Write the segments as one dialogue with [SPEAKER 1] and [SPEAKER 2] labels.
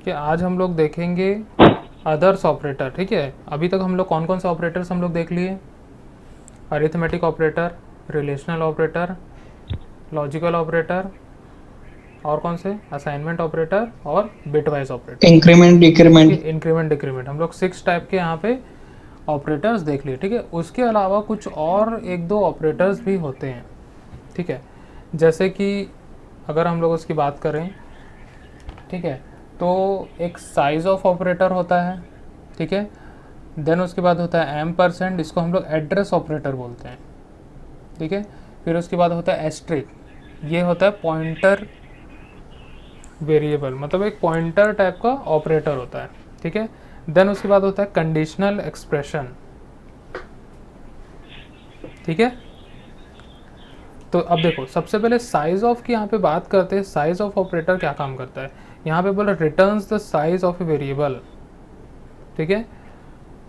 [SPEAKER 1] कि आज हम लोग देखेंगे अदर्स ऑपरेटर। ठीक है, अभी तक हम लोग कौन कौन से ऑपरेटर्स हम लोग देख लिए? Arithmetic operator, relational operator, logical operator, और कौन से? असाइनमेंट ऑपरेटर और बिटवाइज ऑपरेटर।
[SPEAKER 2] इंक्रीमेंट
[SPEAKER 1] ठीक
[SPEAKER 2] डिक्रीमेंट।
[SPEAKER 1] है, इंक्रीमेंट डिक्रीमेंट, हम लोग 6 टाइप के यहाँ पे ऑपरेटर्स देख लिए। ठीक है, उसके अलावा कुछ और एक दो ऑपरेटर्स भी होते हैं। ठीक है, जैसे कि अगर हम लोग उसकी बात करें, ठीक है, तो एक साइज ऑफ ऑपरेटर होता है। ठीक है, देन उसके बाद होता है %, इसको हम लोग एड्रेस ऑपरेटर बोलते हैं। ठीक है, फिर उसके बाद होता है एस्ट्रिक, ये होता है पॉइंटर वेरिएबल, मतलब एक पॉइंटर टाइप का ऑपरेटर होता है। ठीक है, देन उसके बाद होता है कंडीशनल एक्सप्रेशन। ठीक है, तो अब देखो, सबसे पहले साइज ऑफ की यहाँ पे बात करते हैं। साइज ऑफ ऑपरेटर क्या काम करता है? यहाँ पे बोला returns the size of a variable. ठीक है,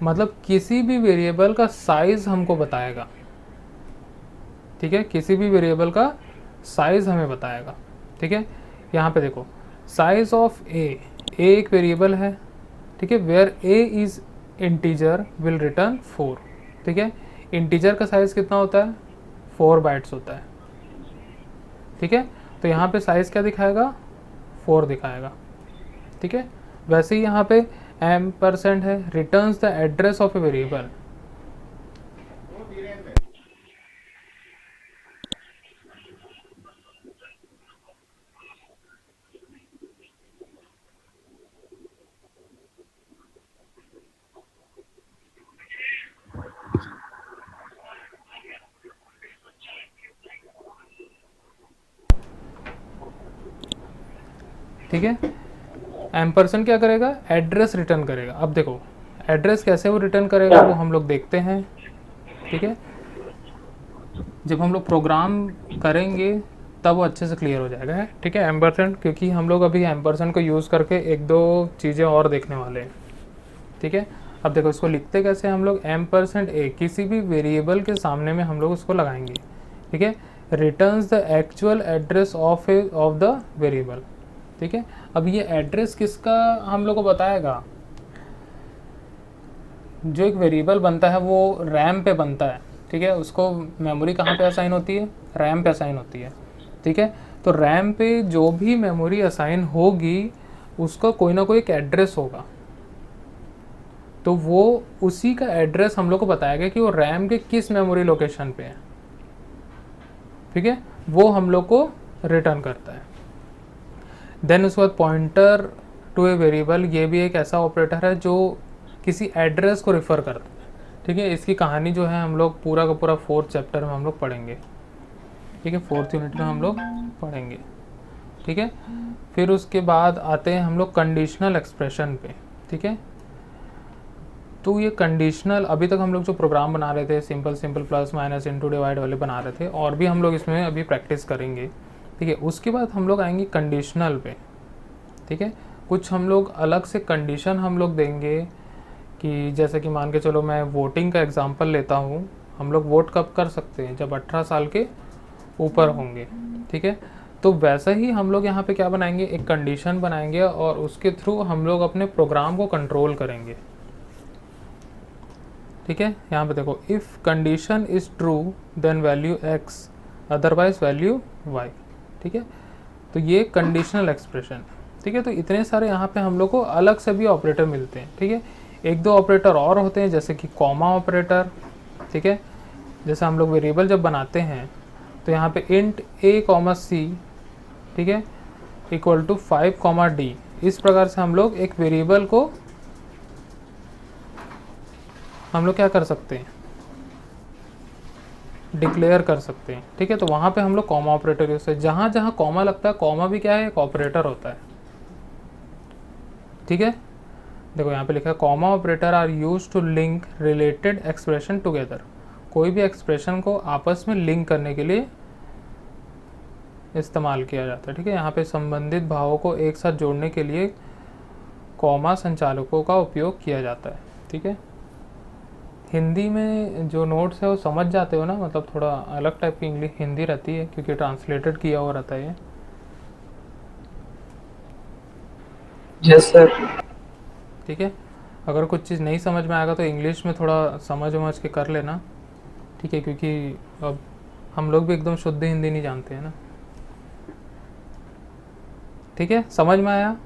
[SPEAKER 1] मतलब किसी भी वेरिएबल का साइज हमको बताएगा। ठीक है, किसी भी वेरिएबल का साइज हमें बताएगा। ठीक है, यहाँ पे देखो, साइज ऑफ ए, एक वेरिएबल है। ठीक है, where a is integer will return 4। ठीक है, इंटीजर का साइज कितना होता है? 4 बाइट्स होता है। ठीक है, तो यहाँ पे साइज क्या दिखाएगा? 4 दिखाएगा। ठीक है, वैसे ही यहाँ पे %, है, returns the address of a variable. ठीक है, %, क्या करेगा? एड्रेस रिटर्न करेगा। अब देखो, एड्रेस कैसे वो रिटर्न करेगा वो हम लोग देखते हैं। ठीक है, जब हम लोग प्रोग्राम करेंगे तब वो अच्छे से क्लियर हो जाएगा है। ठीक है, %, क्योंकि हम लोग अभी %, को यूज़ करके एक दो चीज़ें और देखने वाले हैं। ठीक है, अब देखो इसको लिखते कैसे हम लोग? %a, किसी भी वेरिएबल के सामने में हम लोग उसको लगाएंगे। ठीक है, returns the actual address of the variable. ठीक है, अब ये एड्रेस किसका हम लोग को बताएगा? जो एक वेरिएबल बनता है वो रैम पे बनता है। ठीक है, उसको मेमोरी कहाँ पे असाइन होती है? रैम पे असाइन होती है। ठीक है, तो रैम पे जो भी मेमोरी असाइन होगी उसका कोई ना कोई एक एड्रेस होगा, तो वो उसी का एड्रेस हम लोग को बताएगा कि वो रैम के किस मेमोरी लोकेशन पे है। ठीक है, वो हम लोग को रिटर्न करता है। देन उसके बाद पॉइंटर टू ए वेरिएबल, ये भी एक ऐसा ऑपरेटर है जो किसी एड्रेस को रिफ़र करता है। ठीक है, इसकी कहानी जो है हम लोग पूरा का पूरा 4th चैप्टर में हम लोग पढ़ेंगे। ठीक है, 4th यूनिट में हम लोग पढ़ेंगे। ठीक है, फिर उसके बाद आते हैं हम लोग कंडीशनल एक्सप्रेशन पे। ठीक है, तो ये कंडीशनल, अभी तक हम लोग जो प्रोग्राम बना रहे थे, simple simple, plus minus into divide वाले बना रहे थे, और भी हम लोग इसमें अभी प्रैक्टिस करेंगे। ठीक है, उसके बाद हम लोग आएंगे कंडीशनल पे। ठीक है, कुछ हम लोग अलग से कंडीशन हम लोग देंगे कि जैसे कि मान के चलो मैं वोटिंग का एग्जांपल लेता हूँ। हम लोग वोट कब कर सकते हैं? जब 18 साल के ऊपर होंगे। ठीक है, तो वैसा ही हम लोग यहाँ पे क्या बनाएंगे? एक कंडीशन बनाएंगे और उसके थ्रू हम लोग अपने प्रोग्राम को कंट्रोल करेंगे। ठीक है, यहाँ पे देखो, if condition is true then value x, otherwise value y। ठीक है, तो ये कंडीशनल एक्सप्रेशन। ठीक है, तो इतने सारे यहाँ पे हम लोग को अलग से भी ऑपरेटर मिलते हैं। ठीक है, एक दो ऑपरेटर और होते हैं जैसे कि कॉमा ऑपरेटर। ठीक है, जैसे हम लोग वेरिएबल जब बनाते हैं तो यहाँ पे इंट a, c, ठीक है, इक्वल टू 5, d, इस प्रकार से हम लोग एक वेरिएबल को हम लोग क्या कर सकते हैं? डिक्लेयर कर सकते हैं। ठीक है, तो वहाँ पे हम लोग कॉमा ऑपरेटर यूज है। जहाँ जहाँ कॉमा लगता है, कॉमा भी क्या है? एक ऑपरेटर होता है। ठीक है, देखो यहाँ पे लिखा है comma operator are use to link related expression together. कोई भी एक्सप्रेशन को आपस में लिंक करने के लिए इस्तेमाल किया जाता है। ठीक है, यहाँ पे संबंधित भावों को एक साथ जोड़ने के लिए कॉमा संचालकों का उपयोग किया जाता है। ठीक है, हिंदी में जो नोट्स है वो समझ जाते हो ना, मतलब थोड़ा अलग टाइप की इंग्लिश हिंदी रहती है क्योंकि ट्रांसलेटेड किया हुआ रहता है ये।
[SPEAKER 2] Yes sir.
[SPEAKER 1] ठीक है, अगर कुछ चीज़ नहीं समझ में आएगा तो इंग्लिश में थोड़ा समझ वमझ के कर लेना। ठीक है, क्योंकि अब हम लोग भी एकदम शुद्ध हिंदी नहीं जानते हैं ना। ठीक है, समझ में आया?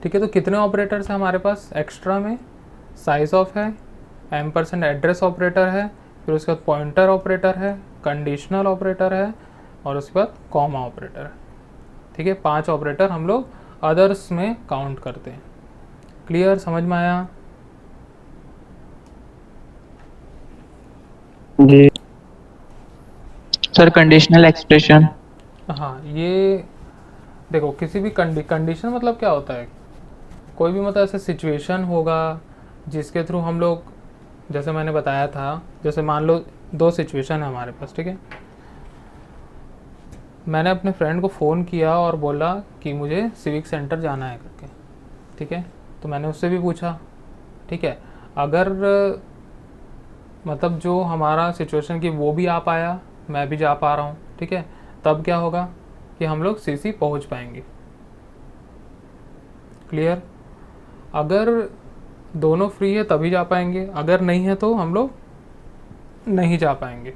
[SPEAKER 1] ठीक है, तो कितने ऑपरेटर्स हैं हमारे पास एक्स्ट्रा में? साइज ऑफ है, एम परसेंट एड्रेस ऑपरेटर है, फिर उसके बाद पॉइंटर ऑपरेटर है, कंडीशनल ऑपरेटर है, और उसके बाद कॉमा ऑपरेटर है। ठीक है, 5 ऑपरेटर हम लोग अदर्स में काउंट करते हैं। क्लियर, समझ में आया?
[SPEAKER 2] जी सर। Conditional expression.
[SPEAKER 1] हाँ, ये देखो, किसी भी कंडीशन मतलब क्या होता है? कोई भी मतलब ऐसा सिचुएशन होगा जिसके थ्रू हम लोग, जैसे मैंने बताया था, जैसे मान लो 2 सिचुएशन है हमारे पास। ठीक है, मैंने अपने फ्रेंड को फ़ोन किया और बोला कि मुझे सिविक सेंटर जाना है करके। ठीक है, तो मैंने उससे भी पूछा। ठीक है, अगर मतलब जो हमारा सिचुएशन की वो भी आ पाया, मैं भी जा पा रहा हूँ, ठीक है, तब क्या होगा कि हम लोग सीसी पहुँच पाएंगे। क्लियर? अगर दोनों फ्री है तभी जा पाएंगे, अगर नहीं है तो हम लोग नहीं जा पाएंगे।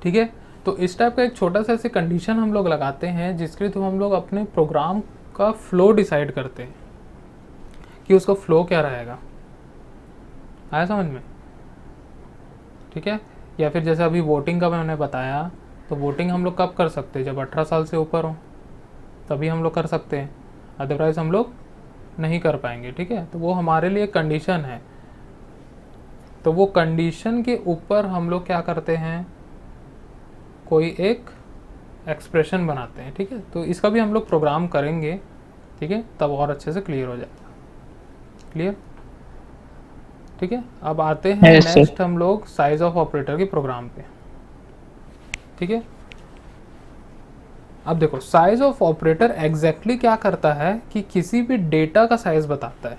[SPEAKER 1] ठीक है, तो इस टाइप का एक छोटा सा ऐसे कंडीशन हम लोग लगाते हैं जिसके थ्रू हम लोग अपने प्रोग्राम का फ्लो डिसाइड करते हैं कि उसका फ्लो क्या रहेगा। आया समझ में? ठीक है, या फिर जैसे अभी वोटिंग का मैंने बताया, तो वोटिंग हम लोग कब कर सकते हैं? जब 18 साल से ऊपर हो तभी हम लोग कर सकते हैं, अदरवाइज हम लोग नहीं कर पाएंगे। ठीक है, तो वो हमारे लिए कंडीशन है। तो वो कंडीशन के ऊपर हम लोग क्या करते हैं, कोई एक एक्सप्रेशन बनाते हैं। ठीक है, तो इसका भी हम लोग प्रोग्राम करेंगे। ठीक है, तब और अच्छे से क्लियर हो जाएगा। क्लियर? ठीक है, अब आते हैं
[SPEAKER 2] यस सर।
[SPEAKER 1] नेक्स्ट हम लोग साइज ऑफ ऑपरेटर के प्रोग्राम पे। ठीक है, अब देखो, साइज ऑफ ऑपरेटर एग्जैक्टली क्या करता है कि किसी भी डेटा का साइज बताता है।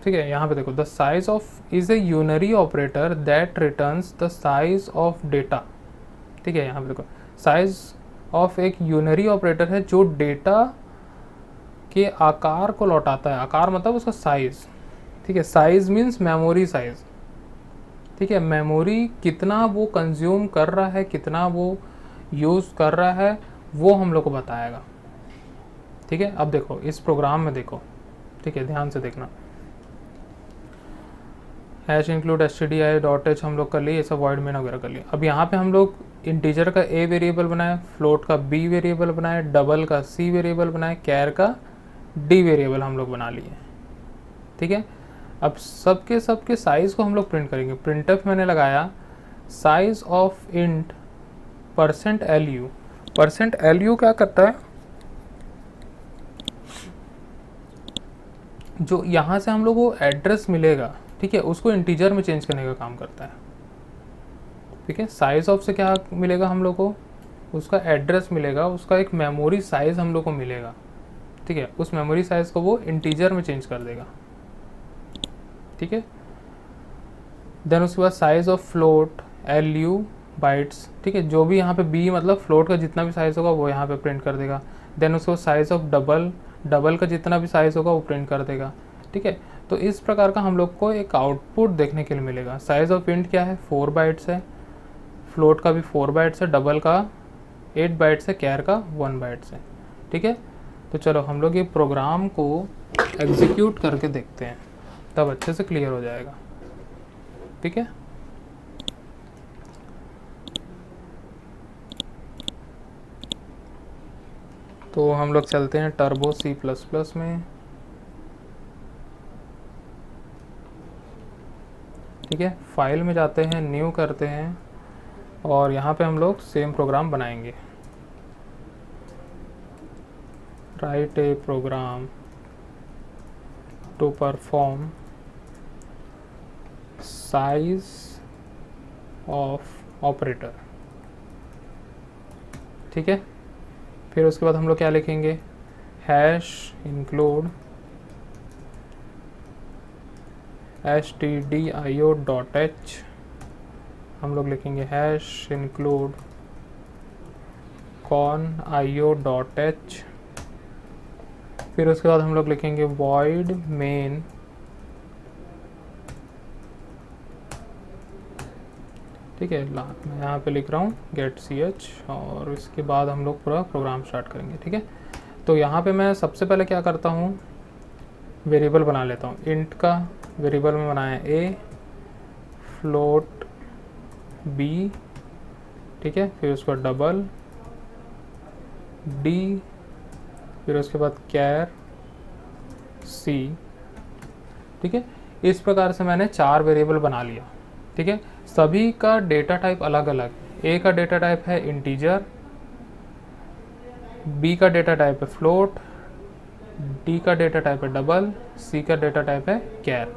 [SPEAKER 1] ठीक है, यहाँ पे देखो, the size of is a unary operator that returns the size of data. ठीक है, यहाँ पे देखो, साइज ऑफ एक यूनरी ऑपरेटर है जो डेटा के आकार को लौटाता है। आकार मतलब उसका साइज। ठीक है, साइज मीन्स मेमोरी साइज। ठीक है, मेमोरी कितना वो कंज्यूम कर रहा है, कितना वो यूज़ कर रहा है, वो हम लोग को बताएगा। ठीक है, अब देखो इस प्रोग्राम में देखो। ठीक है, ध्यान से देखना। Hash include S T d I dot h हम लोग कर लिए, ये सब वॉइड मेन वगैरह कर लिए। अब यहाँ पे हम लोग इंटीजर का ए वेरिएबल बनाए, फ्लोट का बी वेरिएबल बनाए, डबल का सी वेरिएबल बनाए, कैर का डी वेरिएबल हम लोग बना लिए। ठीक है, अब सबके सबके साइज को हम लोग प्रिंट करेंगे। प्रिंटफ मैंने लगाया size of int percent L U. Percent L U क्या करता है, जो यहाँ से हम लोग को एड्रेस मिलेगा, ठीक है, उसको इंटीजर में चेंज करने का काम करता है। ठीक है, साइज ऑफ से क्या मिलेगा हम लोग को, उसका एड्रेस मिलेगा, उसका एक मेमोरी साइज हम लोग को मिलेगा। ठीक है, उस मेमोरी साइज को वो इंटीजर में चेंज कर देगा। ठीक है, देन उसके बाद size of float L U bytes. ठीक है, जो भी यहाँ पे बी मतलब फ्लोट का जितना भी साइज होगा वो यहाँ पे प्रिंट कर देगा। देन उसको साइज ऑफ डबल, डबल का जितना भी साइज होगा वो प्रिंट कर देगा। ठीक है, तो इस प्रकार का हम लोग को एक आउटपुट देखने के लिए मिलेगा। साइज ऑफ इंट क्या है, 4 बाइट्स है, फ्लोट का भी 4 बाइट्स है, डबल का 8 बाइट्स है, कैर का 1 बाइट्स है। ठीक है, तो चलो हम लोग ये प्रोग्राम को एग्जीक्यूट करके देखते हैं, तब अच्छे से क्लियर हो जाएगा। ठीक है, तो हम लोग चलते हैं टर्बो सी प्लस प्लस में। ठीक है, फाइल में जाते हैं, न्यू करते हैं, और यहाँ पे हम लोग सेम प्रोग्राम बनाएंगे। Write a program to perform size of operator. ठीक है, फिर उसके बाद हम लोग क्या लिखेंगे, hash include h t d i o dot h. हम लोग लिखेंगे hash include con i o dot h. फिर उसके बाद हम लोग लिखेंगे void main, ठीक है। मैं यहाँ पे लिख रहा हूँ गेट ch, और इसके बाद हम लोग पूरा प्रोग्राम स्टार्ट करेंगे, ठीक है। तो यहाँ पे मैं सबसे पहले क्या करता हूँ, वेरिएबल बना लेता हूँ। इंट का वेरिएबल में बनाया a, फ्लोट b, ठीक है। फिर उसके बाद डबल d, फिर उसके बाद कैर c, ठीक है। इस प्रकार से मैंने 4 वेरिएबल बना लिया, ठीक है। सभी का डेटा टाइप अलग अलग है। a का डेटा टाइप है इंटीजर, b का डेटा टाइप है फ्लोट, d का डेटा टाइप है डबल, c का डेटा टाइप है कैर,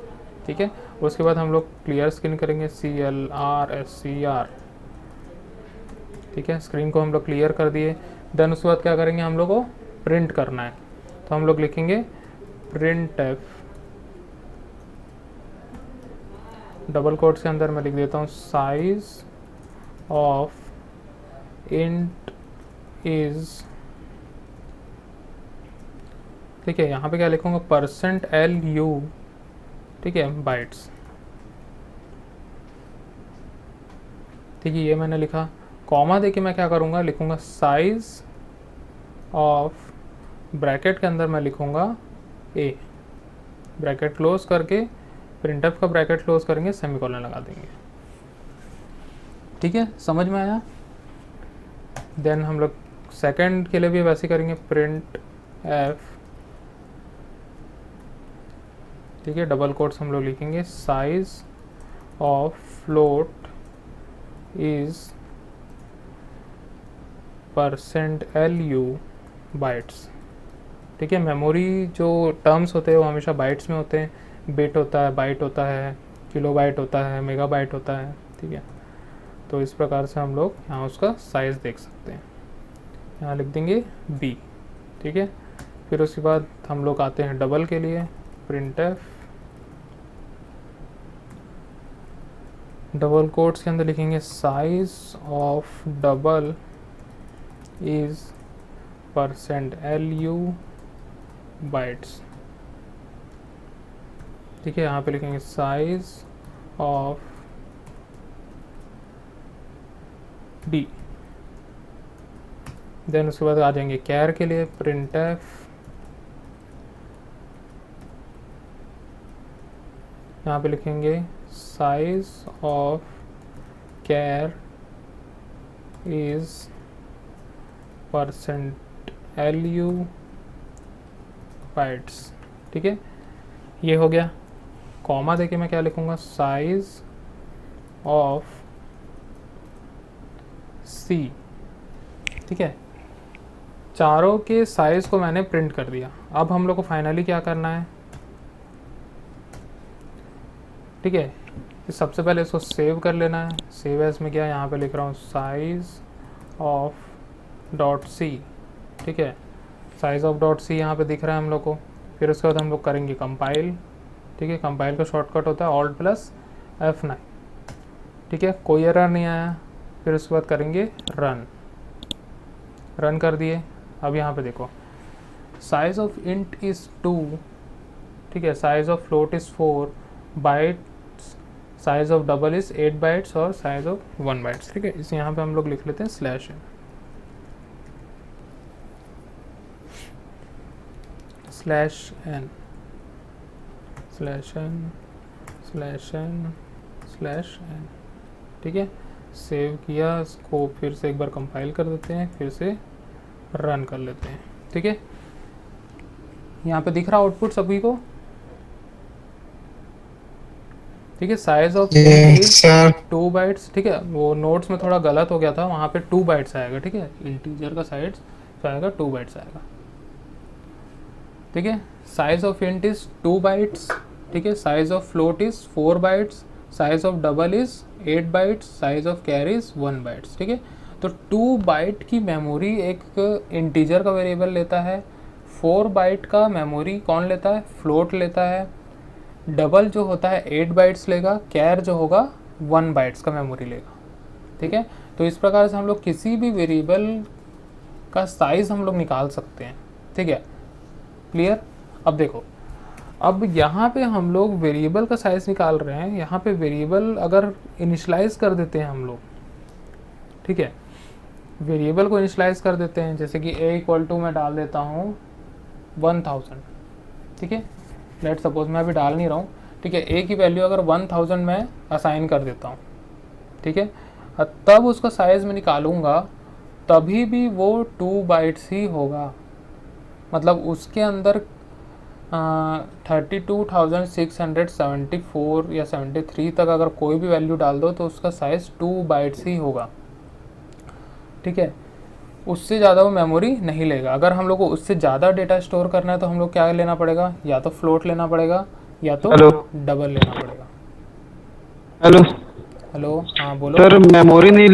[SPEAKER 1] ठीक है। उसके बाद हम लोग क्लियर स्क्रीन करेंगे CLR, ठीक है। स्क्रीन को हम लोग क्लियर कर दिए। देन उसके बाद क्या करेंगे, हम लोग को प्रिंट करना है। तो हम लोग लिखेंगे printf, डबल कोट्स के अंदर मैं लिख देता हूँ साइज ऑफ इंट इज, ठीक है। यहाँ पे क्या लिखूंगा, %LU, ठीक है, बाइट्स, ठीक है। ये मैंने लिखा। कॉमा देके मैं क्या करूँगा, लिखूंगा साइज ऑफ, ब्रैकेट के अंदर मैं लिखूंगा a, ब्रैकेट क्लोज करके printf का ब्रैकेट क्लोज करेंगे, सेमीकोलन लगा देंगे, ठीक है। समझ में आया। देन हम लोग सेकंड के लिए भी वैसे करेंगे, printf, ठीक है, डबल कोट्स हम लोग लिखेंगे size of float is %LU bytes, ठीक है। मेमोरी जो टर्म्स होते हैं वो हमेशा बाइट्स में होते हैं। बिट होता है, बाइट होता है, किलोबाइट होता है, मेगाबाइट होता है, ठीक है। तो इस प्रकार से हम लोग यहाँ उसका साइज़ देख सकते हैं। यहाँ लिख देंगे b, ठीक है। फिर उसके बाद हम लोग आते हैं डबल के लिए, printf, डबल कोट्स के अंदर लिखेंगे size of double is %LU bytes, ठीक है। यहाँ पे लिखेंगे साइज ऑफ d। देन उसके बाद आ जाएंगे कैर के लिए, printf, यहाँ पे लिखेंगे size of char is %LU bytes, ठीक है। ये हो गया। कॉमा देके मैं क्या लिखूंगा, साइज ऑफ c, ठीक है। चारों के साइज को मैंने प्रिंट कर दिया। अब हम लोग को फाइनली क्या करना है, ठीक है। सबसे पहले इसको सेव कर लेना है। सेव एज में क्या, यहाँ पे लिख रहा हूँ साइज ऑफ .c, ठीक है। साइज ऑफ .c यहाँ पे दिख रहा है हम लोग को। फिर उसके बाद हम लोग करेंगे कंपाइल, ठीक है। कंपाइल का शॉर्टकट होता है Alt+F9, ठीक है। कोई एरर नहीं आया। फिर उसके बाद करेंगे रन कर दिए। अब यहाँ पे देखो, साइज ऑफ इंट इज़ 2, ठीक है। Size of float is 4 bytes, size of double is 8 bytes, और साइज ऑफ 1 बाइट्स, ठीक है। इस यहाँ पे हम लोग लिख लेते हैं /n, /n, ठीक है। सेव किया, इसको फिर से एक बार कंपाइल कर देते हैं, फिर से रन कर लेते हैं, ठीक है। यहाँ पे दिख रहा आउटपुट सभी को, ठीक है। साइज ऑफ 2 बाइट्स, ठीक है। वो नोट्स में थोड़ा गलत हो गया था, वहाँ पे 2 बाइट्स आएगा, ठीक है। इंटीजर का साइज जो आएगा 2 बाइट्स आएगा, ठीक है। Size of int is 2 bytes, ठीक है। Size of float is 4 bytes, size of double is 8 bytes, size of carry is 1 bytes, ठीक है। तो 2 बाइट की मेमोरी एक इंटीजर का वेरिएबल लेता है। 4 बाइट का मेमोरी कौन लेता है, फ्लोट लेता है। डबल जो होता है 8 बाइट्स लेगा, कैर जो होगा 1 बाइट्स का मेमोरी लेगा, ठीक है। तो इस प्रकार से हम लोग किसी भी वेरिएबल का साइज़ हम लोग निकाल सकते हैं, ठीक है। क्लियर? अब देखो, अब यहाँ पे हम लोग वेरिएबल का साइज निकाल रहे हैं, यहाँ पे वेरिएबल अगर इनिशलाइज कर देते हैं हम लोग, ठीक है, वेरिएबल को इनिशलाइज कर देते हैं, जैसे कि a इक्वल टू मैं डाल देता हूँ 1000, ठीक है, लेट सपोज मैं अभी डाल नहीं रहा हूँ, ठीक है, a की वैल्यू अगर 1000 मैं असाइन कर देता हूँ, ठीक है, तब उसका साइज मैं निकालूंगा, तभी भी वो 2 बाइट्स ही होगा, मतलब उसके अंदर 32,674 या 73 तक अगर कोई भी वैल्यू डाल दो तो उसका साइज़ 2 बाइट्स ही होगा, ठीक है, उससे ज़्यादा वो मेमोरी नहीं लेगा। अगर हम लोग को उससे ज़्यादा डेटा स्टोर करना है तो हम लोग क्या लेना पड़ेगा, या तो फ्लोट लेना पड़ेगा या तो
[SPEAKER 3] हेलो
[SPEAKER 1] डबल लेना पड़ेगा।
[SPEAKER 3] हेलो
[SPEAKER 1] हेलो, हाँ बोलो।
[SPEAKER 3] सर, मेमोरी नहीं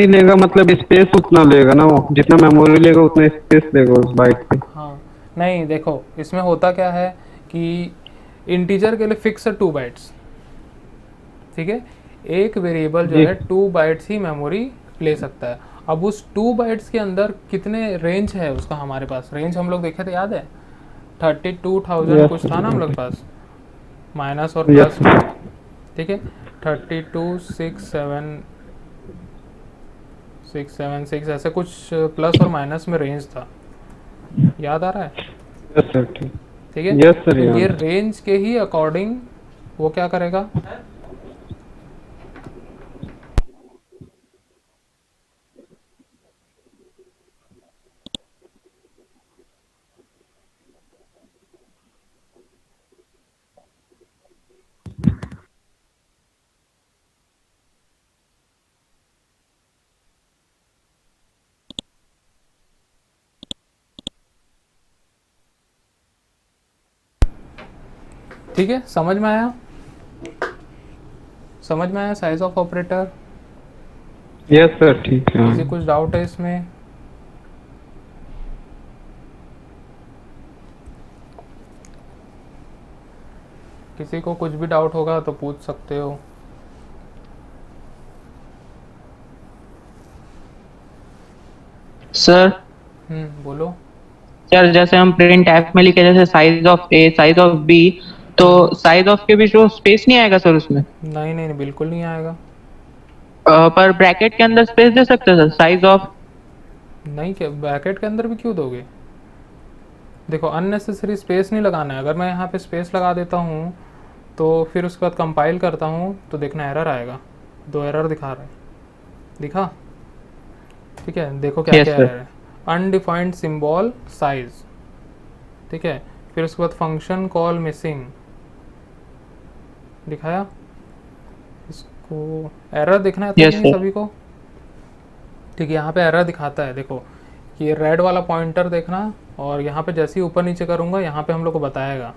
[SPEAKER 3] लेगा मतलब स्पेस उतना लेगा ना, वो जितना मेमोरी लेगा उतना स्पेस लेगा उस बाइट पे।
[SPEAKER 1] हाँ, नहीं देखो, इसमें होता क्या है कि इंटीजर के लिए फिक्स है 2 बाइट्स, ठीक है, एक वेरिएबल जो
[SPEAKER 3] जी
[SPEAKER 1] है 2 बाइट्स ही मेमोरी ले सकता है। अब उस 2 बाइट्स के अंदर कितने रेंज है उसका, हमारे पास रेंज हम लोग देखे थे, याद है 32,000 कुछ
[SPEAKER 3] यस
[SPEAKER 1] था ना हम लोग के पास, माइनस और
[SPEAKER 3] यस
[SPEAKER 1] प्लस में, ठीक है, 32,676 ऐसे कुछ प्लस और माइनस में रेंज था, याद आ रहा है?
[SPEAKER 3] यस सर ठीक।
[SPEAKER 1] ठीक है,
[SPEAKER 3] यस सर
[SPEAKER 1] तो ये
[SPEAKER 3] यार।
[SPEAKER 1] रेंज के ही अकॉर्डिंग वो क्या करेगा, ठीक है, समझ में आया? समझ में आया size of operator?
[SPEAKER 3] Yes sir ठीक है।
[SPEAKER 1] किसी कुछ डाउट है इसमें? किसी को कुछ भी डाउट होगा तो पूछ सकते हो।
[SPEAKER 2] सर
[SPEAKER 1] बोलो।
[SPEAKER 2] सर जैसे हम प्रिंट एफ में लिखे जैसे size of a size of b, तो साइज ऑफ के बीच वो स्पेस नहीं आएगा सर उसमें?
[SPEAKER 1] नहीं नहीं नहीं, बिल्कुल नहीं आएगा।
[SPEAKER 2] पर ब्रैकेट के अंदर स्पेस दे सकते हैं सर साइज ऑफ?
[SPEAKER 1] नहीं, क्या ब्रैकेट के अंदर भी क्यों दोगे? देखो, अननेसेसरी स्पेस नहीं लगाना है। अगर मैं यहाँ पे स्पेस लगा देता हूँ तो फिर उसके बाद कंपाइल करता हूँ तो देखना एरर आएगा, 2 एरर दिखा रहा है, दिखा? ठीक है, देखो क्या
[SPEAKER 2] यस
[SPEAKER 1] क्या
[SPEAKER 2] सर।
[SPEAKER 1] एरर है। अनडिफाइंड सिंबल साइज, ठीक है, फिर उसके बाद फंक्शन कॉल मिसिंग दिखाया। इसको एरर दिखना है था कि
[SPEAKER 2] यस
[SPEAKER 1] नहीं
[SPEAKER 2] सर।
[SPEAKER 1] सभी को? ठीक है, यहाँ पे एरर दिखाता है, देखो ये रेड वाला पॉइंटर देखना, और यहाँ पे जैसे ही ऊपर नीचे करूँगा यहाँ पे हम लोग को बताएगा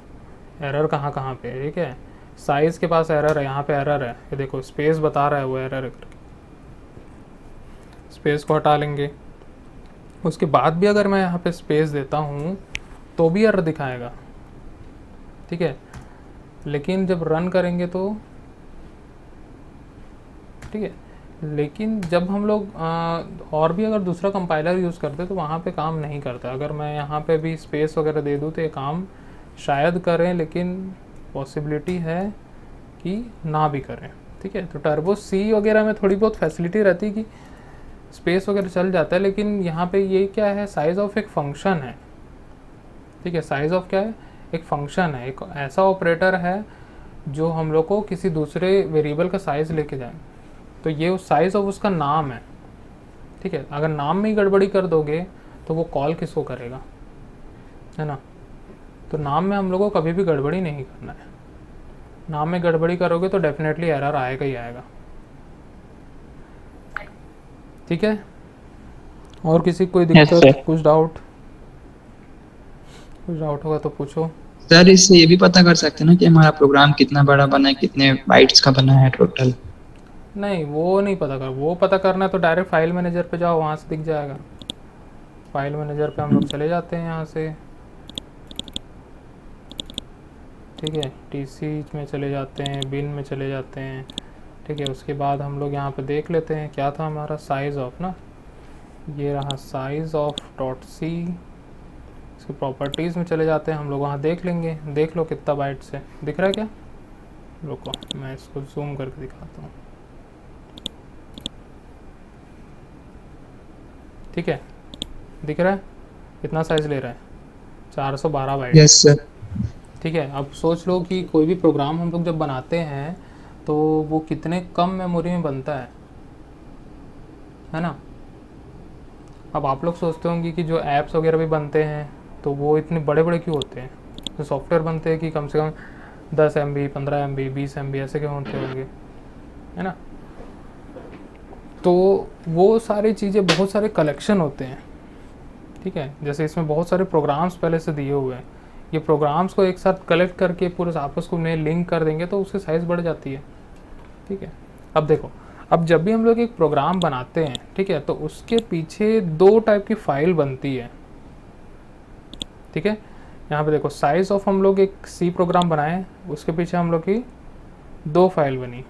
[SPEAKER 1] एरर कहाँ कहाँ पे, ठीक है। साइज़ के पास एरर है, यहाँ पे एरर है, ये देखो स्पेस बता रहा है वो एरर है, स्पेस को हटा लेंगे। उसके बाद भी अगर मैं यहाँ पे स्पेस देता हूँ तो भी एरर दिखाएगा, ठीक है, लेकिन जब रन करेंगे तो ठीक है, लेकिन जब हम लोग और भी अगर दूसरा कंपाइलर यूज़ करते तो वहाँ पे काम नहीं करता। अगर मैं यहाँ पे भी स्पेस वगैरह दे दूँ तो ये काम शायद करें, लेकिन पॉसिबिलिटी है कि ना भी करें, ठीक है। तो टर्बो सी वगैरह में थोड़ी बहुत फैसिलिटी रहती है कि स्पेस वगैरह चल जाता है, लेकिन यहाँ पे ये क्या है, साइज़ ऑफ एक फंक्शन है, ठीक है। साइज़ ऑफ क्या है, एक फंक्शन है, एक ऐसा ऑपरेटर है जो हम लोग को किसी दूसरे वेरिएबल का साइज़ लेके जाए, तो ये उस साइज़ ऑफ उसका नाम है, ठीक है। अगर नाम में ही गड़बड़ी कर दोगे तो वो कॉल किसको करेगा, है ना। तो नाम में हम लोग को कभी भी गड़बड़ी नहीं करना है। नाम में गड़बड़ी करोगे तो डेफिनेटली एरर आएगा ही आएगा, ठीक है। और किसी कोई
[SPEAKER 2] यस
[SPEAKER 1] दिक्कत,
[SPEAKER 2] सर।
[SPEAKER 1] कुछ डाउट होगा तो पूछो।
[SPEAKER 4] सर इससे ये भी पता कर सकते हैं ना कि हमारा प्रोग्राम कितना बड़ा बना है, कितने बाइट्स का बना है टोटल?
[SPEAKER 1] नहीं, वो नहीं पता कर, वो पता करना है तो डायरेक्ट फाइल मैनेजर पे जाओ, वहाँ से दिख जाएगा। फाइल मैनेजर पे हम लोग चले जाते हैं यहाँ से, ठीक है, टीसी में चले जाते हैं, बिन में चले जाते हैं, ठीक है। उसके बाद हम लोग यहाँ पे देख लेते हैं क्या था हमारा साइज़ ऑफ ना, ये रहा साइज़ ऑफ डॉट सी। इसकी प्रॉपर्टीज़ में चले जाते हैं हम लोग, वहाँ देख लेंगे। देख लो कितना बाइट्स है, दिख रहा है क्या? रुको मैं इसको जूम करके दिखाता हूँ। ठीक है, दिख रहा है कितना साइज ले रहा है? 412 बाइट।
[SPEAKER 4] Yes sir.
[SPEAKER 1] ठीक है, अब सोच लो कि कोई भी प्रोग्राम हम लोग जब बनाते हैं तो वो कितने कम मेमोरी में बनता है ना। अब आप लोग सोचते होंगे कि जो ऐप्स वगैरह भी बनते हैं तो वो इतने बड़े बड़े क्यों होते हैं? तो सॉफ्टवेयर बनते हैं कि कम से कम 10 MB, 15 MB, 20 MB ऐसे क्यों होते होंगे, है ना। तो वो सारी चीज़ें, बहुत सारे कलेक्शन होते हैं। ठीक है, जैसे इसमें बहुत सारे प्रोग्राम्स पहले से दिए हुए हैं, ये प्रोग्राम्स को एक साथ कलेक्ट करके पूरे आपस को में लिंक कर देंगे तो उसकी साइज़ बढ़ जाती है। ठीक है, अब देखो, अब जब भी हम लोग एक प्रोग्राम बनाते हैं, ठीक है, तो उसके पीछे 2 टाइप की फाइल बनती है। ठीक है, यहाँ पे देखो साइज ऑफ, हम लोग एक सी प्रोग्राम बनाए, उसके पीछे हम लोग की 2 फाइल बनी।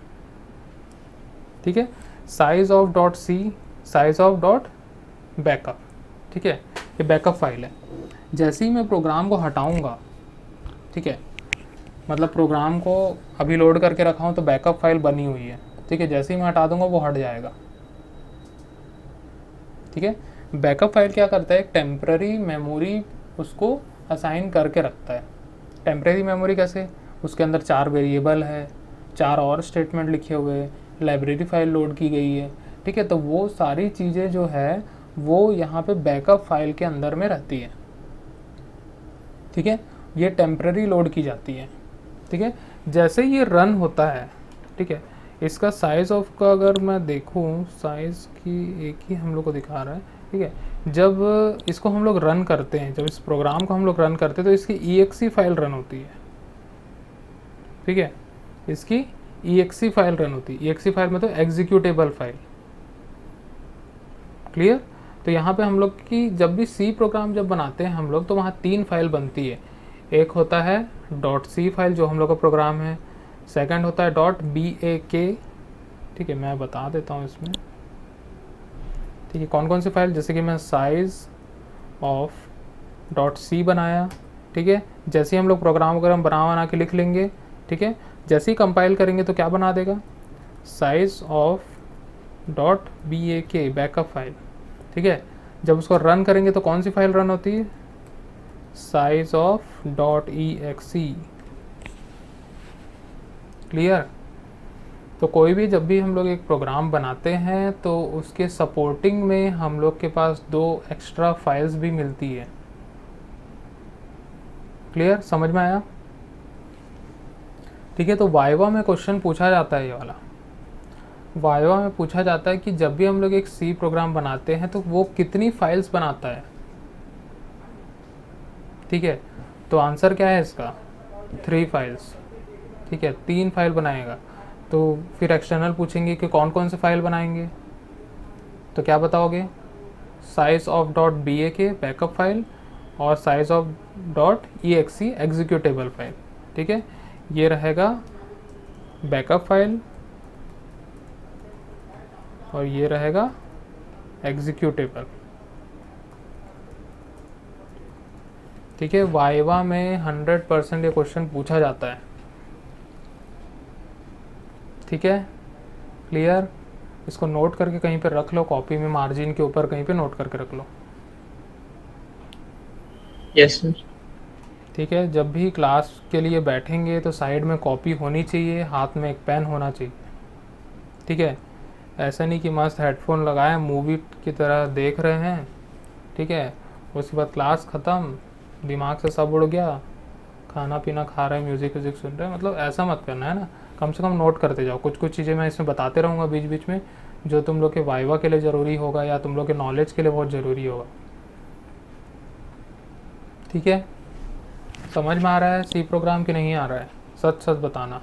[SPEAKER 1] ठीक है, size of dot c, size of dot backup. ठीक है, ये बैकअप फाइल है। जैसे ही मैं प्रोग्राम को हटाऊंगा, ठीक है, मतलब प्रोग्राम को अभी लोड करके रखा हूँ तो बैकअप फाइल बनी हुई है। ठीक है, जैसे ही मैं हटा दूंगा वो हट जाएगा। ठीक है, बैकअप फाइल क्या करता है, एक टेम्पररी मेमोरी उसको असाइन करके रखता है। टेम्पररी मेमोरी कैसे? उसके अंदर 4 वेरिएबल है, 4 और स्टेटमेंट लिखे हुए हैं, लाइब्रेरी फाइल लोड की गई है। ठीक है, तो वो सारी चीज़ें जो है वो यहाँ पे बैकअप फाइल के अंदर में रहती है। ठीक है, ये टेम्पररी लोड की जाती है। ठीक है, जैसे ये रन होता है, ठीक है, इसका साइज़ ऑफ का अगर मैं देखूँ, साइज़ की एक ही हम लोग को दिखा रहा है। ठीक है, जब इसको हम लोग रन करते हैं, जब इस प्रोग्राम को हम लोग रन करते हैं तो इसकी EXE फाइल रन होती है। ठीक है, इसकी EXE फाइल रन होती है। EXE फाइल में तो एग्जीक्यूटेबल फाइल। क्लियर? तो यहाँ पे हम लोग की जब भी सी प्रोग्राम जब बनाते हैं हम लोग तो वहाँ 3 फाइल बनती है। एक होता है .c फाइल जो हम लोग का प्रोग्राम है, सेकंड होता है .bak। ठीक है, मैं बता देता हूँ इसमें। ठीक है, कौन कौन सी फाइल, जैसे कि मैं साइज ऑफ .c बनाया। ठीक है, जैसे ही हम लोग प्रोग्राम वगैरह बना के लिख लेंगे, ठीक है, जैसे ही कंपाइल करेंगे तो क्या बना देगा, size of .bak backup file. ठीक है, जब उसको रन करेंगे तो कौन सी फाइल रन होती है, साइज ऑफ .exe। क्लियर? तो कोई भी जब भी हम लोग एक प्रोग्राम बनाते हैं तो उसके सपोर्टिंग में हम लोग के पास 2 एक्स्ट्रा फाइल्स भी मिलती है। क्लियर? समझ में आया? ठीक है, तो वाइवा में क्वेश्चन पूछा जाता है, ये वाला वाइवा में पूछा जाता है कि जब भी हम लोग एक सी प्रोग्राम बनाते हैं तो वो कितनी फाइल्स बनाता है। ठीक है, तो आंसर क्या है इसका, 3 फाइल्स। ठीक है, 3 फाइल बनाएगा। तो फिर एक्सटर्नल पूछेंगे कि कौन कौन से फाइल बनाएंगे, तो क्या बताओगे, size of .bak backup file और size of .exe executable file. ठीक है, ये रहेगा बैकअप फाइल और ये रहेगा एग्जीक्यूटेबल। ठीक है, वाइवा में 100% ये क्वेश्चन पूछा जाता है। ठीक है, क्लियर? इसको नोट करके कहीं पे रख लो, कॉपी में मार्जिन के ऊपर कहीं पे नोट करके रख लो।
[SPEAKER 4] Yes sir.
[SPEAKER 1] ठीक है, जब भी क्लास के लिए बैठेंगे तो साइड में कॉपी होनी चाहिए, हाथ में एक पेन होना चाहिए। ठीक है, ऐसा नहीं कि मस्त हेडफोन लगाए मूवी की तरह देख रहे हैं, ठीक है, उसके बाद क्लास ख़त्म, दिमाग से सब उड़ गया, खाना पीना खा रहे हैं, म्यूज़िक व्यूज़िक सुन रहे हैं, मतलब ऐसा मत करना है ना। कम से कम नोट करते जाओ। कुछ कुछ चीज़ें मैं इसमें बताते रहूँगा बीच बीच में, जो तुम लोग के वाइवा के लिए ज़रूरी होगा या तुम लोग के नॉलेज के लिए बहुत ज़रूरी होगा। ठीक है, समझ में आ रहा है सी प्रोग्राम कि नहीं आ रहा है? सच सच बताना।